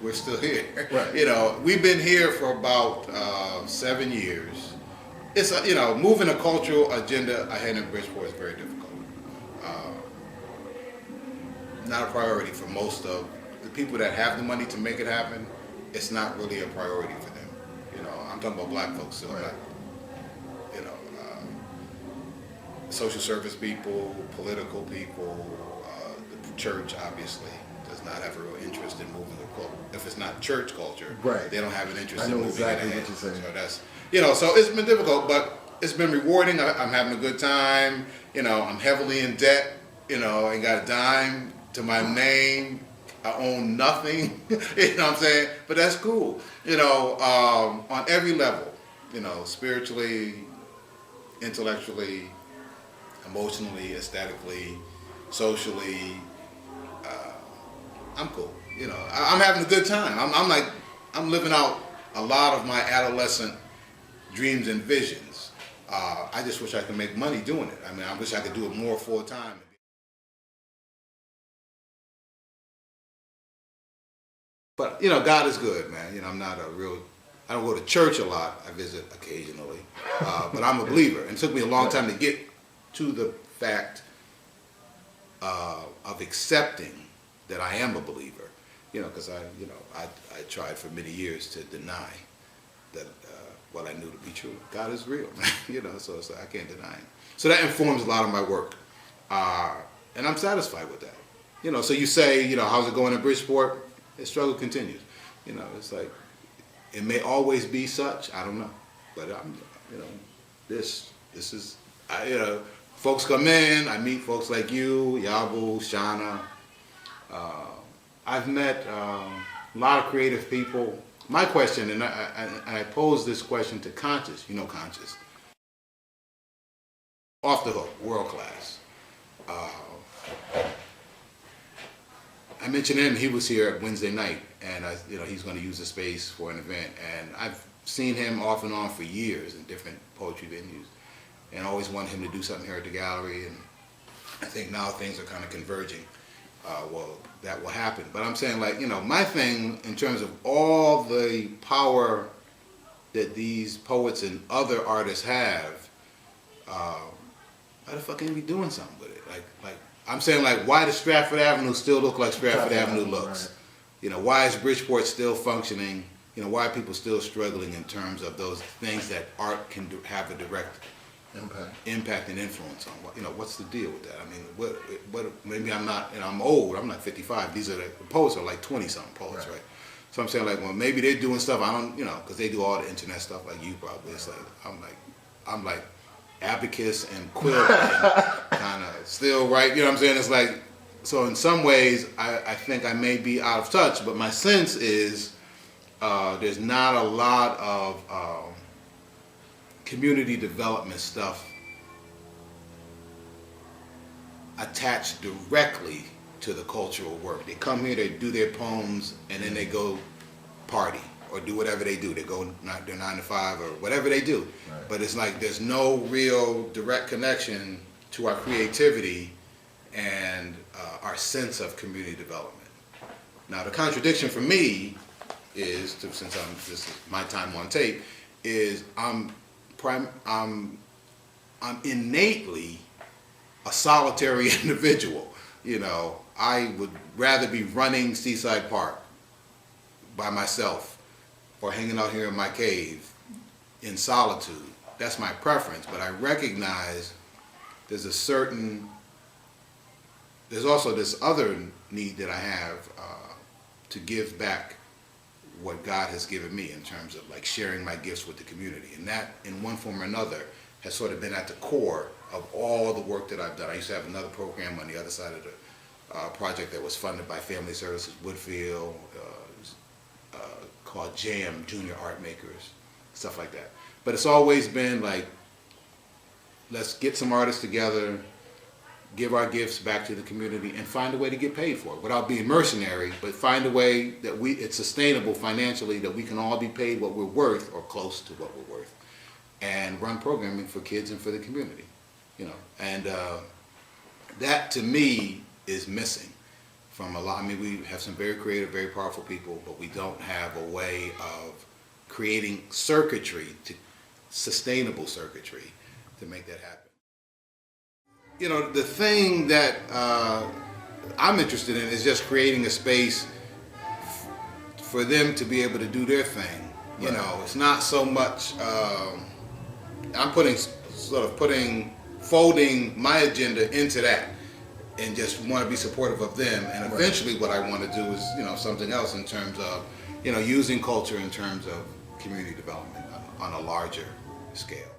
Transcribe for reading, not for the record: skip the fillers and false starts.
we're still here. Right. You know, we've been here for about 7 years. It's you know, moving a cultural agenda ahead in Bridgeport is very difficult. Uh, Not a priority for most of the people that have the money to make it happen. It's not really a priority for them. You know, I'm talking about black folks still, Right. not, you know, social service people, political people, the church obviously does not have a real interest in moving the culture. If it's not church culture, Right. they don't have an interest I in know moving exactly it ahead. what you're saying. So that's, you know, so it's been difficult, but it's been rewarding. I'm having a good time. You know, I'm heavily in debt. You know, I ain't got a dime to my name. I own nothing. You know what I'm saying? But that's cool. You know, on every level, you know, spiritually, intellectually, emotionally, aesthetically, socially, I'm cool. You know, I'm having a good time. I'm living out a lot of my adolescent dreams and visions. I just wish I could make money doing it. I mean, I wish I could do it more full time. But you know, God is good, man. You know, I don't go to church a lot. I visit occasionally, but I'm a believer. And it took me a long time to get to the fact of accepting that I am a believer. You know, because I tried for many years to deny that what I knew to be true. God is real, man. You know, so I can't deny it. So that informs a lot of my work, and I'm satisfied with that. You know, so you say, you know, how's it going in Bridgeport? The struggle continues. You know, it's like it may always be such. I don't know, but I'm, you know, this is, you know, folks come in. I meet folks like you, Yabu, Shauna. I've met a lot of creative people. My question, and I pose this question to Conscious. You know, Conscious, off the hook, world class. I mentioned him. He was here Wednesday night, and you know, he's going to use the space for an event. And I've seen him off and on for years in different poetry venues, and always wanted him to do something here at the gallery. And I think now things are kind of converging. Well, that will happen. But I'm saying, like, you know, my thing in terms of all the power that these poets and other artists have, why the fuck ain't we doing something with it? Like. I'm saying, like, why does Stratford Avenue still look like Stratford Avenue looks? Right. You know, why is Bridgeport still functioning? You know, why are people still struggling in terms of those things that art can have a direct impact and influence on? You know, what's the deal with that? I mean, what? Maybe I'm not, and I'm old. I'm not 55. These are the poets are like 20-something poets, right? So I'm saying, like, well, maybe they're doing stuff. I don't, you know, because they do all the internet stuff like you probably. It's like I'm like. Abacus and quill kind of still right, you know what I'm saying? It's like, so in some ways I think I may be out of touch, but my sense is there's not a lot of community development stuff attached directly to the cultural work. They come here, they do their poems, and then they go party or do whatever they do. They go their 9 to 5 or whatever they do. Right. But it's like there's no real direct connection to our creativity and our sense of community development. Now the contradiction for me is, since this is my time on tape, is I'm innately a solitary individual. You know, I would rather be running Seaside Park by myself or hanging out here in my cave in solitude. That's my preference, but I recognize there's also this other need that I have to give back what God has given me in terms of like sharing my gifts with the community. And that, in one form or another, has sort of been at the core of all the work that I've done. I used to have another program on the other side of the project that was funded by Family Services Woodfield, called JAM, Junior Art Makers, stuff like that. But it's always been like, let's get some artists together, give our gifts back to the community, and find a way to get paid for it without being mercenary, but find a way that it's sustainable financially, that we can all be paid what we're worth or close to what we're worth, and run programming for kids and for the community, you know. And that to me is missing from a lot. I mean, we have some very creative, very powerful people, but we don't have a way of creating circuitry, sustainable circuitry, to make that happen. You know, the thing that I'm interested in is just creating a space for them to be able to do their thing. You know, it's not so much, I'm folding my agenda into that, and just want to be supportive of them. And eventually what I want to do is, you know, something else in terms of, you know, using culture in terms of community development on a larger scale.